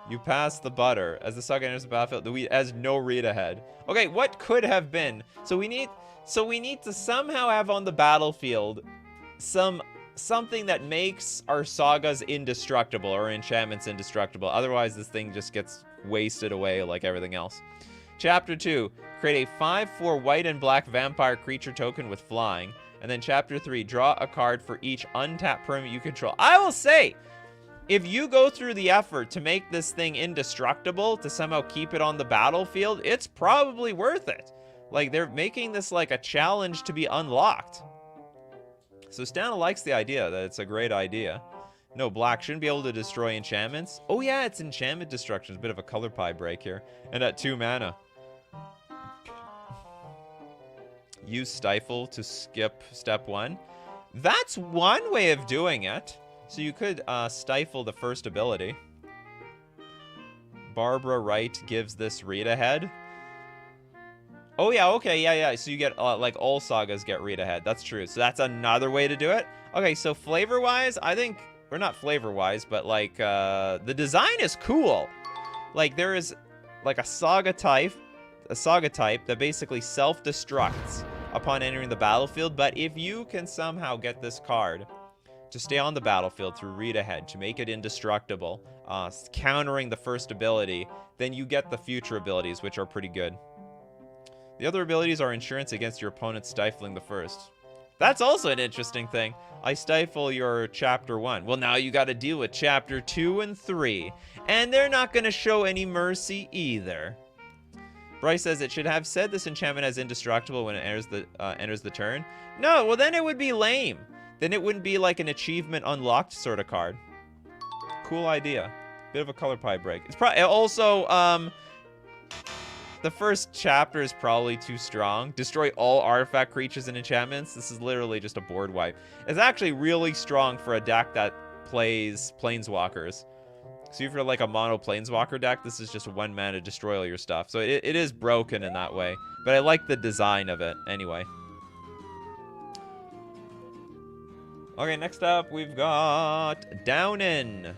You pass the butter. As the saga enters the battlefield, the wheat has no read ahead. Okay, what could have been? So we need to somehow have on the battlefield something that makes our sagas indestructible or enchantments indestructible. Otherwise, this thing just gets wasted away like everything else. Chapter 2, create a 5/4 white and black vampire creature token with flying. And then Chapter 3, draw a card for each untapped permanent you control. I will say, if you go through the effort to make this thing indestructible, to somehow keep it on the battlefield, it's probably worth it. Like, they're making this like a challenge to be unlocked. So Stana likes the idea that it's a great idea. No, black shouldn't be able to destroy enchantments. Oh yeah, it's enchantment destruction. It's a bit of a color pie break here. And at 2 mana. Use Stifle to skip step 1. That's one way of doing it. So you could stifle the first ability. Barbara Wright gives this read ahead. Oh yeah, okay, yeah. So you get, like, all sagas get read ahead. That's true. So that's another way to do it. Okay, so flavor-wise, I think, or not flavor-wise, but, like, the design is cool. Like, there is, like, a saga type that basically self-destructs upon entering the battlefield. But if you can somehow get this card to stay on the battlefield through read ahead, to make it indestructible, countering the first ability, then you get the future abilities, which are pretty good. The other abilities are insurance against your opponent stifling the first. That's also an interesting thing. I stifle your chapter 1. Well, now you got to deal with chapter 2 and 3. And they're not going to show any mercy either. Bryce says it should have said this enchantment as indestructible when it enters the turn. No, well then it would be lame. Then it wouldn't be like an achievement unlocked sort of card. Cool idea. Bit of a color pie break. It's probably also, the first chapter is probably too strong. Destroy all artifact creatures and enchantments. This is literally just a board wipe. It's actually really strong for a deck that plays planeswalkers. So if you're like a mono planeswalker deck, this is just 1 mana to destroy all your stuff. So it is broken in that way. But I like the design of it anyway. Okay, next up we've got Downin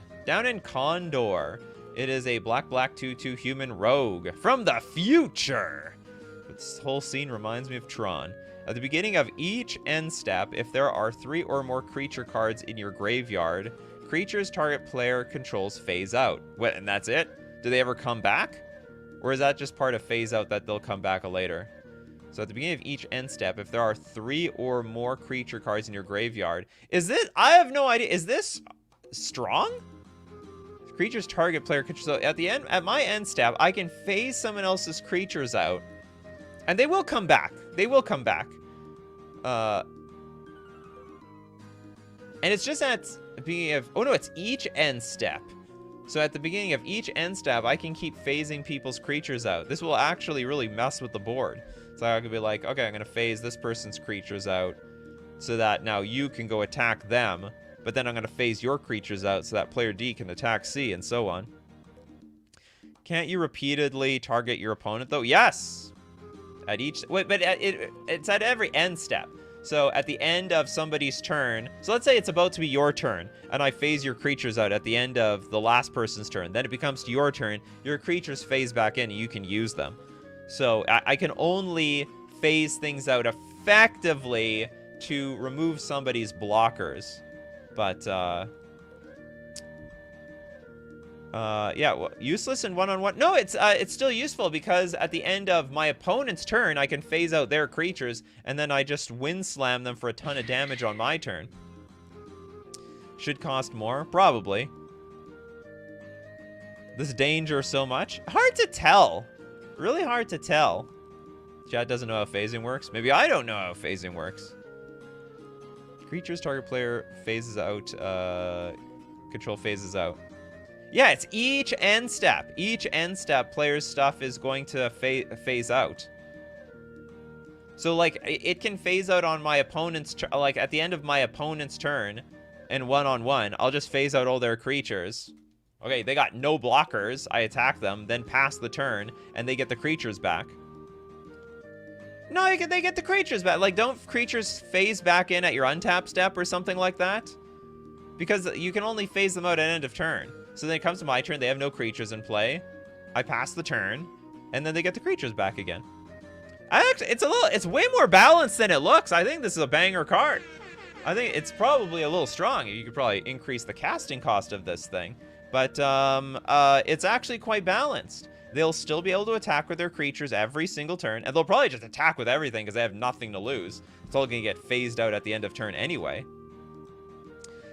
Condor. It is a black 2/2 human rogue from the future. This whole scene reminds me of Tron. At the beginning of each end step, if there are 3 or more creature cards in your graveyard, creatures target player controls phase out. What, and that's it? Do they ever come back? Or is that just part of phase out that they'll come back later? So at the beginning of each end step, if there are 3 or more creature cards in your graveyard, is this, I have no idea, is this strong? Creatures target player controls. So at the end, at my end step, I can phase someone else's creatures out, and they will come back. They will come back. And it's just at the beginning of, oh no, it's each end step. So at the beginning of each end step, I can keep phasing people's creatures out. This will actually really mess with the board. So I could be like, okay, I'm going to phase this person's creatures out so that now you can go attack them. But then I'm going to phase your creatures out so that player D can attack C and so on. Can't you repeatedly target your opponent though? Yes! At each, wait, but it's at every end step. So at the end of somebody's turn, so let's say it's about to be your turn, and I phase your creatures out at the end of the last person's turn. Then it becomes your turn, your creatures phase back in, and you can use them. So I can only phase things out effectively to remove somebody's blockers. But, yeah, well, useless in one-on-one. No, it's still useful because at the end of my opponent's turn, I can phase out their creatures, and then I just wind slam them for a ton of damage on my turn. Should cost more, probably. This danger so much. Hard to tell. Really hard to tell. Chat doesn't know how phasing works. Maybe I don't know how phasing works. Creatures target player phases out. Control phases out. Yeah, it's each end step. Each end step, player's stuff is going to phase out. So, like, it can phase out on my opponent's turn. Like, at the end of my opponent's turn, in one-on-one, I'll just phase out all their creatures. Okay, they got no blockers. I attack them, then pass the turn, and they get the creatures back. No, they get the creatures back. Like, don't creatures phase back in at your untap step or something like that? Because you can only phase them out at end of turn. So then it comes to my turn, they have no creatures in play. I pass the turn, and then they get the creatures back again. It's way more balanced than it looks. I think this is a banger card. I think it's probably a little strong. You could probably increase the casting cost of this thing. But it's actually quite balanced. They'll still be able to attack with their creatures every single turn, and they'll probably just attack with everything because they have nothing to lose. It's all going to get phased out at the end of turn anyway.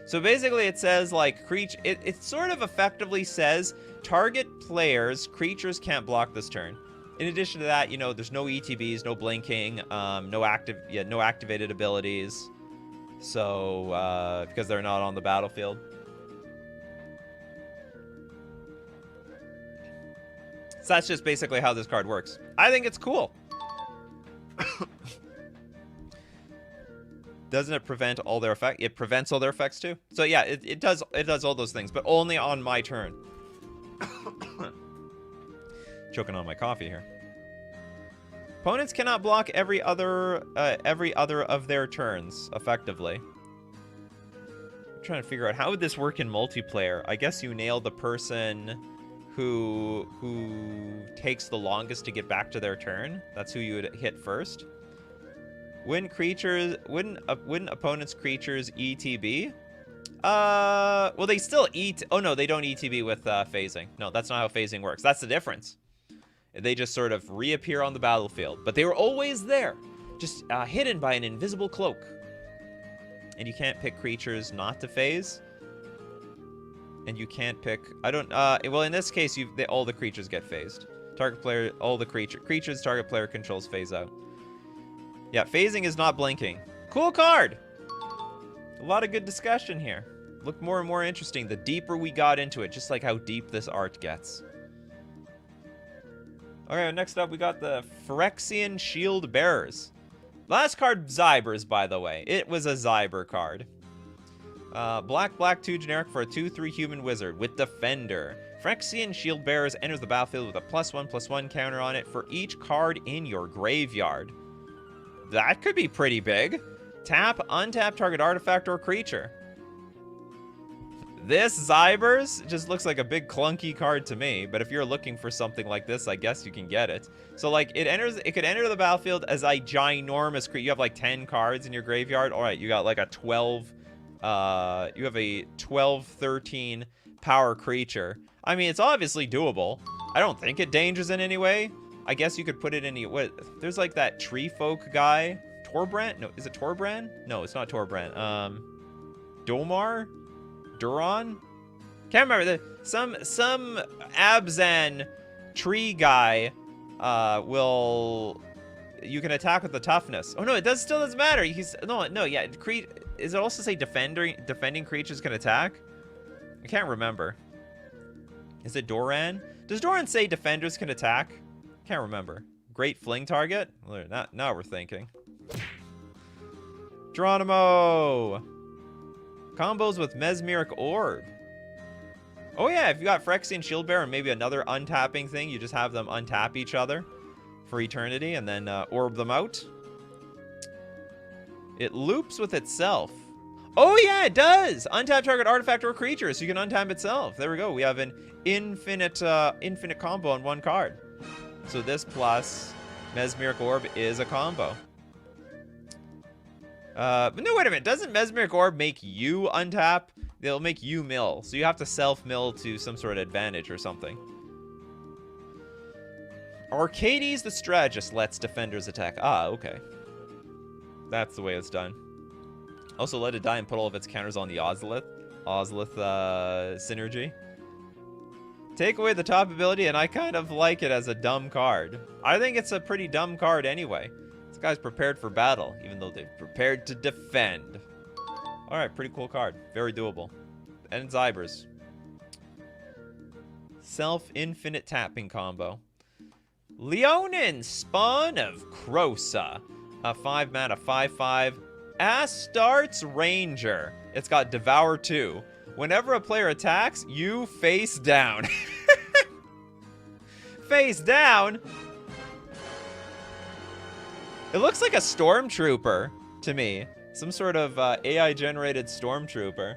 So basically it says, like, it sort of effectively says, target players, creatures can't block this turn. In addition to that, you know, there's no ETBs, no blinking, no activated abilities. So, because they're not on the battlefield. So that's just basically how this card works. I think it's cool. Doesn't it prevent all their effects? It prevents all their effects too. So yeah, it does all those things, but only on my turn. Choking on my coffee here. Opponents cannot block every other of their turns effectively. I'm trying to figure out how would this work in multiplayer. I guess you nail the person who takes the longest to get back to their turn. That's who you would hit first. Wouldn't opponents' creatures ETB? Well, they still oh no, they don't ETB with phasing. No, that's not how phasing works. That's the difference. They just sort of reappear on the battlefield, but they were always there, just hidden by an invisible cloak. And you can't pick creatures not to phase. And you can't pick, well, in this case, all the creatures get phased. Target player, all the creatures target player controls phase out. Yeah, phasing is not blinking. Cool card! A lot of good discussion here. Looked more and more interesting the deeper we got into it, just like how deep this art gets. Okay, next up we got the Phyrexian Shield Bearers. Last card, Zybers, by the way. It was a Zyber card. Black, 2 generic for a 2/3 human wizard with Defender. Phyrexian Shield Bearers enters the battlefield with a +1/+1 counter on it for each card in your graveyard. That could be pretty big. Tap, untap target artifact or creature. This Zybers just looks like a big clunky card to me, but if you're looking for something like this, I guess you can get it. So like it could enter the battlefield as a ginormous creature. You have like 10 cards in your graveyard. All right, you got like a 12 you have a 12/13 power creature. I mean, it's obviously doable. I don't think it dangers in any way. I guess you could put it in there's like that tree folk guy, Torbrand? No, is it Torbrand? No, it's not Torbrand. Domar? Duron? Can't remember. Some Abzan tree guy you can attack with the toughness. Oh no, still doesn't matter. Yeah, is it also say defending creatures can attack? I can't remember. Is it Doran? Does Doran say defenders can attack? Can't remember. Great fling target? Now we're thinking. Geronimo! Combos with Mesmeric Orb. Oh yeah, if you got Phyrexian Shield Bearer and maybe another untapping thing, you just have them untap each other for eternity and then orb them out. It loops with itself. Oh yeah, it does! Untap target artifact or creature, so you can untap itself. There we go. We have an infinite combo on one card. So this plus Mesmeric Orb is a combo. But no, wait a minute. Doesn't Mesmeric Orb make you untap? They'll make you mill. So you have to self-mill to some sort of advantage or something. Arcades the Strategist lets defenders attack. Ah, okay. That's the way it's done. Also, let it die and put all of its counters on the Ozolith synergy. Take away the top ability, and I kind of like it as a dumb card. I think it's a pretty dumb card anyway. This guy's prepared for battle, even though they're prepared to defend. Alright, pretty cool card. Very doable. And Zybers. Self-infinite tapping combo. Leonin, Spawn of Krosa. A 5-mana 5/5 Astartes Ranger. It's got Devour 2. Whenever a player attacks, you face down. Face down? It looks like a stormtrooper to me. Some sort of AI-generated stormtrooper.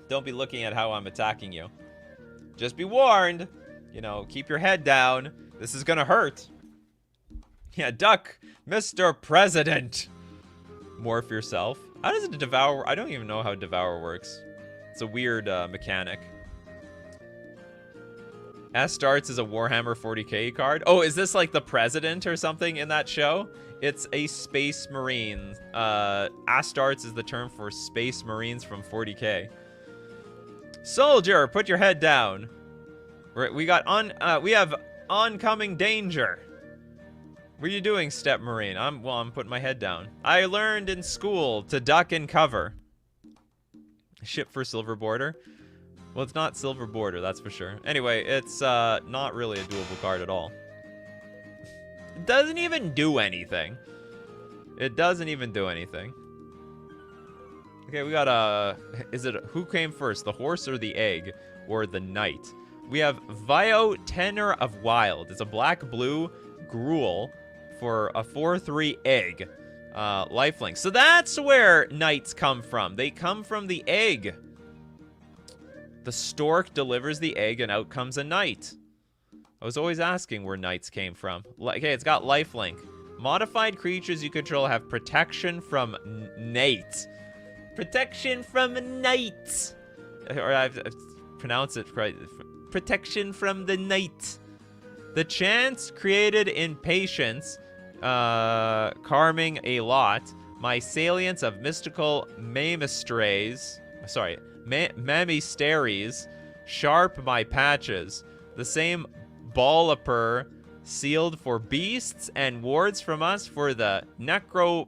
Don't be looking at how I'm attacking you. Just be warned. You know, keep your head down. This is gonna hurt. Yeah, duck, Mr. President. Morph yourself. How does it devour? I don't even know how devour works. It's a weird mechanic. Astartes is a Warhammer 40k card. Oh, is this like the president or something in that show? It's a space marine. Astartes is the term for space marines from 40k. Soldier, put your head down. We have oncoming danger. What are you doing, Step Marine? I'm putting my head down. I learned in school to duck and cover. Ship for Silver Border. Well, it's not Silver Border, that's for sure. Anyway, it's not really a doable card at all. It doesn't even do anything. It doesn't even do anything. Okay, we got who came first, the horse or the egg, or the knight? We have Vio, Tenor of Wild. It's a black-blue Gruul for a 4/3 egg. Lifelink. So that's where knights come from. They come from the egg. The stork delivers the egg and out comes a knight. I was always asking where knights came from. Okay, it's got lifelink. Modified creatures you control have protection from Nate. Protection from Nate. Or I've pronounced it right. Protection from the night. The chance created in patience, karming a lot. My salience of mystical Mamisteries. Sorry. Mamisteries. Sharp my patches. The same Balliper sealed for beasts and wards from us for the necropacation.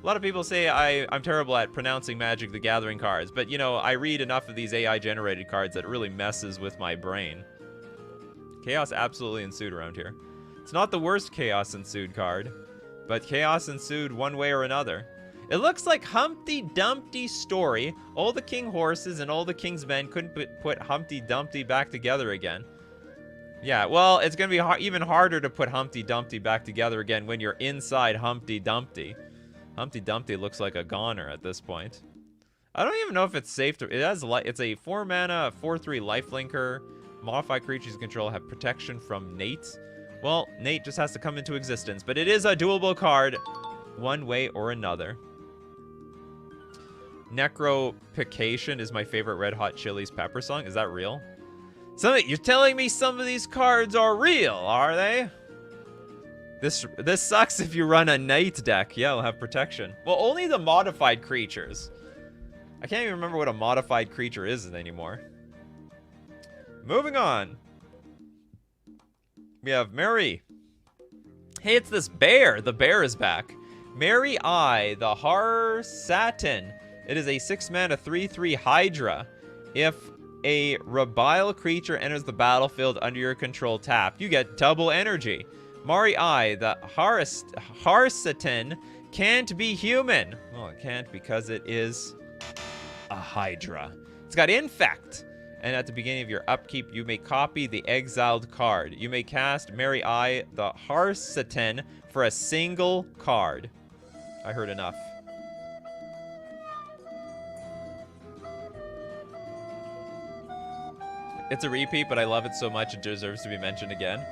A lot of people say I'm terrible at pronouncing Magic the Gathering cards, but, you know, I read enough of these AI-generated cards that it really messes with my brain. Chaos absolutely ensued around here. It's not the worst Chaos ensued card, but Chaos ensued one way or another. It looks like Humpty Dumpty's story. All the king horses and all the king's men couldn't put Humpty Dumpty back together again. Yeah, well, it's going to be even harder to put Humpty Dumpty back together again when you're inside Humpty Dumpty. Humpty Dumpty looks like a goner at this point. I don't even know if it's safe to... It's a 4-mana, 4/3 lifelinker. Modify creatures you control have protection from Nate. Well, Nate just has to come into existence, but it is a doable card one way or another. Necropication is my favorite Red Hot Chili's pepper song. Is that real? You're telling me some of these cards are real, are they? This sucks if you run a Knight deck. Yeah, it'll have protection. Well, only the modified creatures. I can't even remember what a modified creature is anymore. Moving on. We have Mary. Hey, it's this bear. The bear is back. Mary I, the Har-Satin. It is a 6-mana 3/3 Hydra. If a Rabile creature enters the battlefield under your control tapped, you get double energy. Mari I, the Har-Satin, can't be human. Well, it can't because it is a Hydra. It's got Infect. And at the beginning of your upkeep, you may copy the exiled card. You may cast Mary I, the Har-Satin, for a single card. I heard enough. It's a repeat, but I love it so much it deserves to be mentioned again.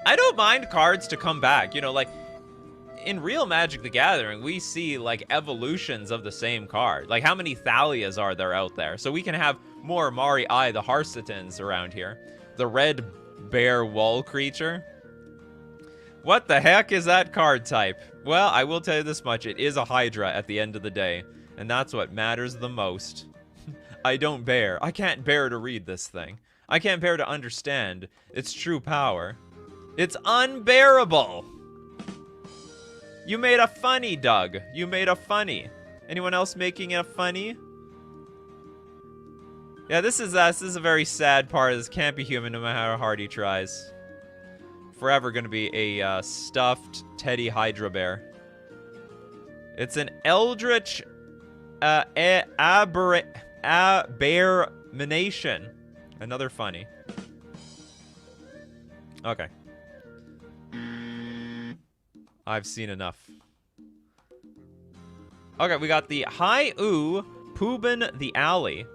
I don't mind cards to come back. You know, like, in real Magic the Gathering, we see, like, evolutions of the same card. Like, how many Thalias are there out there? So we can have more Mari I, the Har-Satins around here. The red bear wall creature. What the heck is that card type? Well, I will tell you this much. It is a Hydra at the end of the day. And that's what matters the most. I can't bear to read this thing. I can't bear to understand its true power. It's unbearable. You made a funny, Doug. You made a funny. Anyone else making a funny? Yeah, this is a very sad part. This can't be human no matter how hard he tries. Forever gonna be a stuffed teddy Hydra bear. It's an Eldritch Aberration. Another funny. Okay. I've seen enough. Okay, we got the Hi-Oo Poobin the Alley.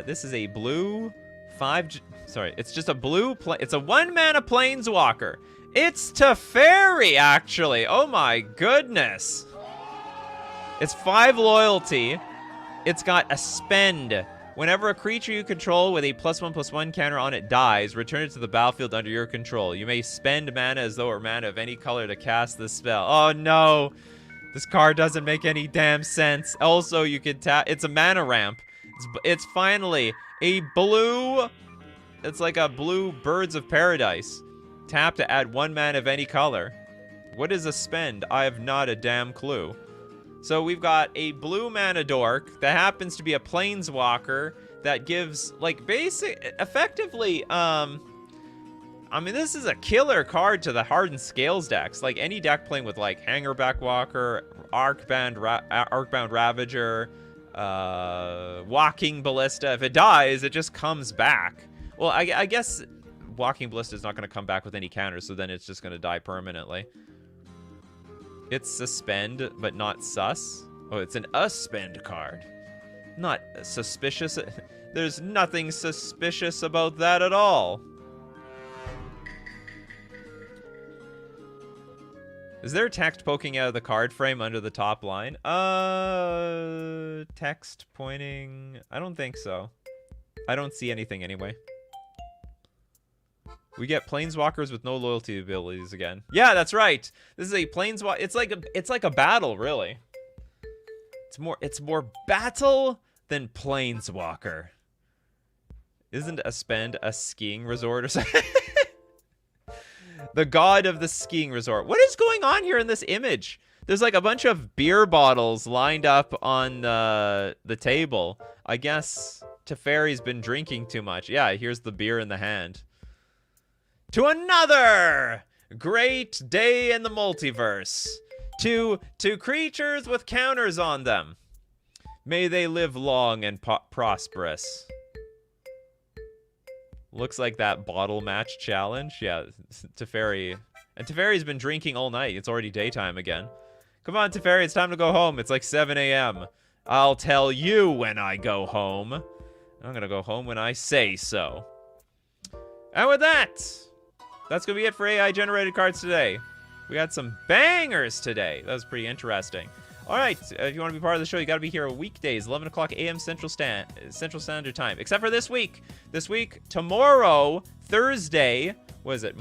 This is a blue it's just a blue it's a 1-mana planeswalker. It's Teferi, actually. Oh my goodness. It's 5 loyalty. It's got a spend. Whenever a creature you control with a +1/+1 counter on it dies, return it to the battlefield under your control. You may spend mana as though it were mana of any color to cast this spell. Oh no! This card doesn't make any damn sense. Also, you can tap. It's a mana ramp. It's finally a blue. It's like a blue Birds of Paradise. Tap to add 1 mana of any color. What is a spend? I have not a damn clue. So we've got a blue mana dork that happens to be a planeswalker that gives, like, effectively, I mean, this is a killer card to the Hardened Scales decks. Like, any deck playing with, like, Hangerback Walker, Arcbound Ravager, Walking Ballista. If it dies, it just comes back. Well, I guess Walking Ballista is not going to come back with any counters, so then it's just going to die permanently. It's suspend, but not sus. Oh, it's an spend card. Not suspicious. There's nothing suspicious about that at all. Is there text poking out of the card frame under the top line? Text pointing. I don't think so. I don't see anything anyway. We get planeswalkers with no loyalty abilities again. Yeah, that's right. This is a planeswalker. It's like a battle, really. It's more battle than planeswalker. Isn't a spend a skiing resort or something? The god of the skiing resort. What is going on here in this image? There's like a bunch of beer bottles lined up on the table. I guess Teferi's been drinking too much. Yeah, here's the beer in the hand. To another great day in the multiverse. To creatures with counters on them. May they live long and prosperous. Looks like that bottle match challenge. Yeah, Teferi. And Teferi's been drinking all night. It's already daytime again. Come on, Teferi, it's time to go home. It's like 7 a.m. I'll tell you when I go home. I'm going to go home when I say so. And with that, that's going to be it for AI-generated cards today. We had some bangers today. That was pretty interesting. All right, if you want to be part of the show, you got to be here weekdays, 11 o'clock a.m. Central Standard Time. Except for this week. This week, tomorrow, Thursday, what is it,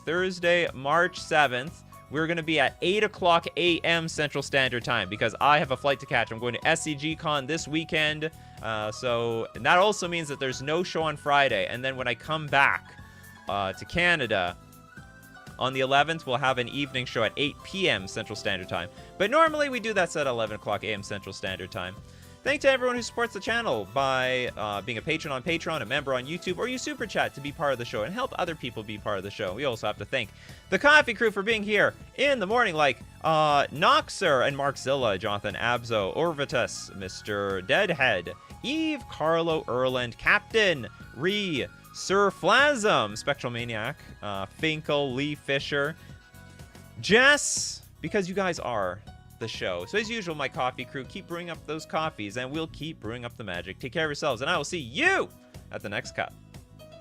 Thursday, March 7th, we're going to be at 8 o'clock a.m. Central Standard Time because I have a flight to catch. I'm going to SCG Con this weekend. And that also means that there's no show on Friday. And then when I come back to Canada, on the 11th, we'll have an evening show at 8 p.m. Central Standard Time. But normally, we do that set at 11 o'clock a.m. Central Standard Time. Thanks to everyone who supports the channel by being a patron on Patreon, a member on YouTube, or you super chat to be part of the show and help other people be part of the show. We also have to thank the Coffee crew for being here in the morning, like Noxer and Mark Zilla, Jonathan Abzo, Orvitus, Mr. Deadhead, Eve, Carlo, Erland, Captain, Ree, Sir Flasm, Spectral Maniac, Finkel, Lee Fisher, Jess, because you guys are the show. So as usual, my coffee crew, keep brewing up those coffees, and we'll keep brewing up the magic. Take care of yourselves, and I will see you at the next cup.